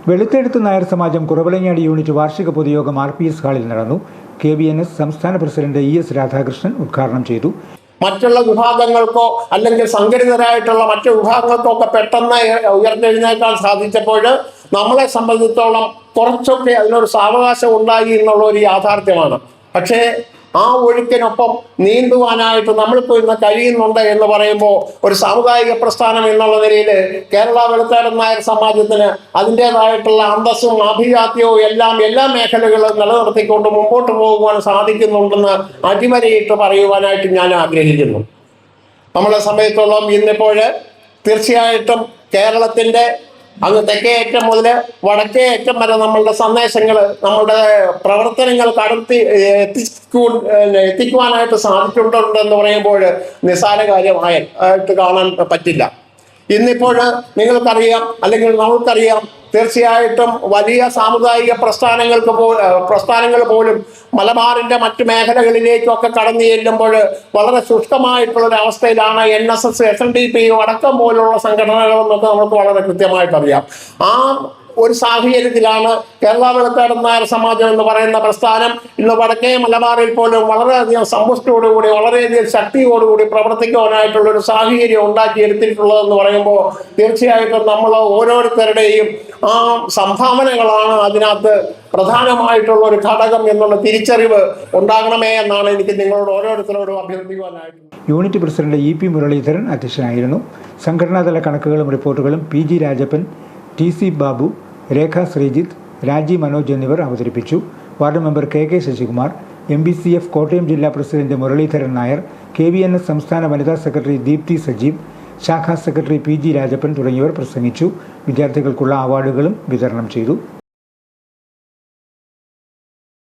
വെളുത്തെഴുത്ത് നായർ സമാജം കുറവലങ്ങാടി unit വാർഷിക പൊതുയോഗം RPS ഹാളിൽ നടന്നു. KBNS സംസ്ഥാന പ്രസിഡന്റ് ES രാധാകൃഷ്ണൻ ഉദ്ഘാടനം ചെയ്തു. മറ്റുള്ള വിഭാഗങ്ങൾക്കോ അല്ലെങ്കിൽ സംഘടിതരായിട്ടുള്ള മറ്റു വിഭാഗങ്ങൾക്കോ ഒക്കെ പെട്ടെന്ന് ഉയർത്തെഴുന്നേൽക്കാൻ സാധിച്ചപ്പോൾ നമ്മളെ സംബന്ധിച്ചിടത്തോളം കുറച്ചൊക്കെ അതിനൊരു സാവകാശം ഉണ്ടായി എന്നുള്ള ഒരു യാഥാർത്ഥ്യമാണ്. പക്ഷേ ആ ഒഴുക്കിനൊപ്പം നീന്തുവാനായിട്ട് നമ്മളിപ്പോൾ ഇന്ന് കഴിയുന്നുണ്ട് എന്ന് പറയുമ്പോൾ ഒരു സാമുദായിക പ്രസ്ഥാനം എന്നുള്ള നിലയിൽ കേരള വെളുത്തേടൻ നായർ സമാജത്തിന് അതിൻ്റെതായിട്ടുള്ള അന്തസ്സും ആഭിജാത്യവും എല്ലാ മേഖലകളും നിലനിർത്തിക്കൊണ്ട് മുമ്പോട്ട് പോകുവാൻ സാധിക്കുന്നുണ്ടെന്ന് അടിവരയിട്ട് പറയുവാനായിട്ട് ഞാൻ ആഗ്രഹിക്കുന്നു. നമ്മളെ സംബന്ധിച്ചോളം ഇന്നിപ്പോൾ തീർച്ചയായിട്ടും കേരളത്തിൻ്റെ അങ്ങ് തെക്കേ അറ്റം മുതൽ വടക്കേ അറ്റം വരെ നമ്മളുടെ സന്ദേശങ്ങൾ, നമ്മളുടെ പ്രവർത്തനങ്ങൾ എത്തിക്കുവാനായിട്ട് സാധിച്ചിട്ടുണ്ടെന്ന് പറയുമ്പോൾ നിസ്സാര കാര്യമായിട്ട് കാണാൻ പറ്റില്ല. ഇന്നിപ്പോൾ നിങ്ങൾക്കറിയാം, അല്ലെങ്കിൽ നമുക്കറിയാം, തീർച്ചയായിട്ടും വലിയ സാമുദായിക പ്രസ്ഥാനങ്ങൾ പോലും മലബാറിന്റെ മറ്റു മേഖലകളിലേക്കൊക്കെ കടന്നു ചെല്ലുമ്പോൾ വളരെ ശുഷ്കമായിട്ടുള്ളൊരു അവസ്ഥയിലാണ് NSS, SNDP അടക്കം പോലുള്ള സംഘടനകളെന്നൊക്കെ നമുക്ക് വളരെ കൃത്യമായിട്ടറിയാം. ആ ഒരു സാഹചര്യത്തിലാണ് കേരള വെളുത്തേടൻ നായർ സമാജം എന്ന് പറയുന്ന പ്രസ്ഥാനം ഇന്ന് വടക്കേ മലബാറിൽ പോലും വളരെയധികം സമ്പുഷ്ടോടുകൂടി വളരെയധികം ശക്തിയോടുകൂടി പ്രവർത്തിക്കുവാനായിട്ടുള്ളൊരു സാഹചര്യം ഉണ്ടാക്കിയെടുത്തിട്ടുള്ളതെന്ന് പറയുമ്പോൾ തീർച്ചയായിട്ടും നമ്മൾ ഓരോരുത്തരുടെയും ആ സംഭാവനകളാണ് അതിനകത്ത് പ്രധാനമായിട്ടുള്ള ഒരു ഘടകം എന്നുള്ള തിരിച്ചറിവ് ഉണ്ടാകണമേ എന്നാണ് എനിക്ക് നിങ്ങളോട് ഓരോരുത്തരോടും അഭ്യർത്ഥിക്കുവാനായിട്ട്. യൂണിറ്റ് പ്രസിഡന്റ് EP മുരളീധരൻ അധ്യക്ഷനായിരുന്നു. സംഘടനാതല കണക്കുകളും റിപ്പോർട്ടുകളും PG രാജപ്പൻ, TC ബാബു, രേഖ ശ്രീജിത്ത്, രാജി മനോജ് എന്നിവർ അവതരിപ്പിച്ചു. Ward member KK Sasikumar, MBCF Kottayam ജില്ലാ പ്രസിഡന്റ് മുരളീധരൻ നായർ, KBNS സംസ്ഥാന വനിതാ സെക്രട്ടറി ദീപ്തി സജീവ്, ശാഖാ സെക്രട്ടറി PG രാജപ്പൻ തുടങ്ങിയവർ പ്രസംഗിച്ചു. വിദ്യാർത്ഥികൾക്കുള്ള അവാർഡുകളും വിതരണം ചെയ്തു.